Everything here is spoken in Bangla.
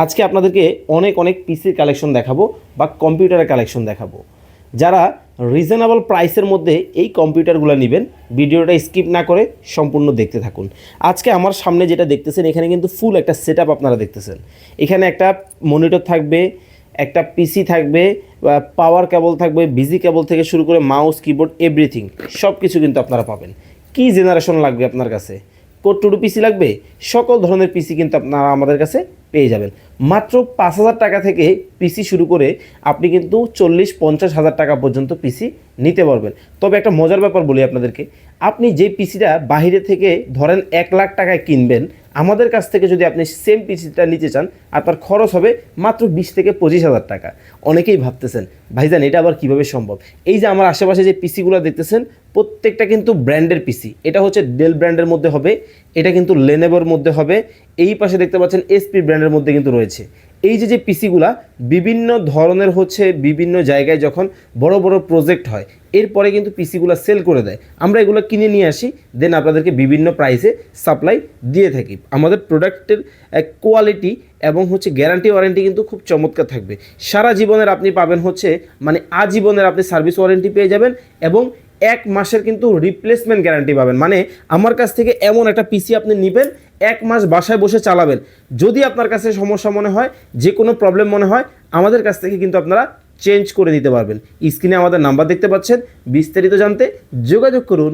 আজকে আপনাদেরকে অনেক পিসির কালেকশন দেখাবো বা কম্পিউটারের কালেকশন দেখাবো। যারা রিজনেবল প্রাইসের মধ্যে এই কম্পিউটারগুলো নেবেন, ভিডিওটা স্কিপ না করে সম্পূর্ণ দেখতে থাকুন। আজকে আমার সামনে যেটা দেখতেছেন, এখানে কিন্তু ফুল একটা সেটআপ আপনারা দেখতেছেন। এখানে একটা মনিটর থাকবে, একটা পিসি থাকবে, পাওয়ার কেবল থাকবে, বিজি কেবল থেকে শুরু করে মাউস, কিবোর্ড, এভরিথিং সব কিছু কিন্তু আপনারা পাবেন। কী জেনারেশন লাগবে আপনার কাছে? কোড টু পিসি লাগবে, সকল ধরনের পিসি কিন্তু আপনারা আমাদের কাছে পেয়ে যাবেন। মাত্র 5,000 টাকা থেকে পিসি শুরু করে আপনি কিন্তু 40-50 হাজার টাকা পর্যন্ত পিসি নিতে পারবেন। তবে একটা মজার ব্যাপার বলি আপনাদেরকে, আপনি যে পিসিটা বাইরে থেকে ধরেন 1,00,000 টাকায় কিনবেন, আমাদের কাছ থেকে যদি আপনি সেম পিসিটা নিতে চান, আপনার খরচ হবে মাত্র 20-25 হাজার টাকা। অনেকেই ভাবতেছেন ভাইজান এটা আবার কীভাবে সম্ভব? এই যে আমার আশেপাশে যে পিসিগুলো দেখতেছেন, প্রত্যেকটা কিন্তু ব্র্যান্ডের পিসি। এটা হচ্ছে ডেল ব্র্যান্ডের মধ্যে হবে, এটা কিন্তু লেনোভোর মধ্যে হবে, এই পাশে দেখতে পাচ্ছেন এসপি ব্র্যান্ডের মধ্যে কিন্তু রয়েছে। এই যে পিসিগুলা বিভিন্ন ধরনের বিভিন্ন জায়গায় যখন বড় বড় প্রজেক্ট হয়, এরপরে কিন্তু পিসিগুলো সেল করে দেয়। আমরা এগুলো কিনে নিয়ে আসি, দেন আপনাদেরকে বিভিন্ন প্রাইসে সাপ্লাই দিয়ে থাকি। আমাদের প্রোডাক্টের কোয়ালিটি এবং গ্যারান্টি ওয়ারেন্টি কিন্তু খুব চমৎকার থাকবে। সারা জীবনের আপনি পাবেন মানে আজীবনের আপনি সার্ভিস ওয়ারেন্টি পেয়ে যাবেন এবং 1 মাসের কিন্তু রিপ্লেসমেন্ট গ্যারান্টি পাবেন। মানে আমার কাছ থেকে এমন একটা পিসি আপনি নেবেন, 1 মাস বাসায় বসে চালাবেন। যদি আপনার কাছে সমস্যা মনে হয়, যে কোনো প্রবলেম মনে হয়, আমাদের কাছ থেকে কিন্তু আপনারা চেঞ্জ করে দিতে পারবেন। স্ক্রিনে আমাদের নাম্বার দেখতে পাচ্ছেন, বিস্তারিত জানতে যোগাযোগ করুন।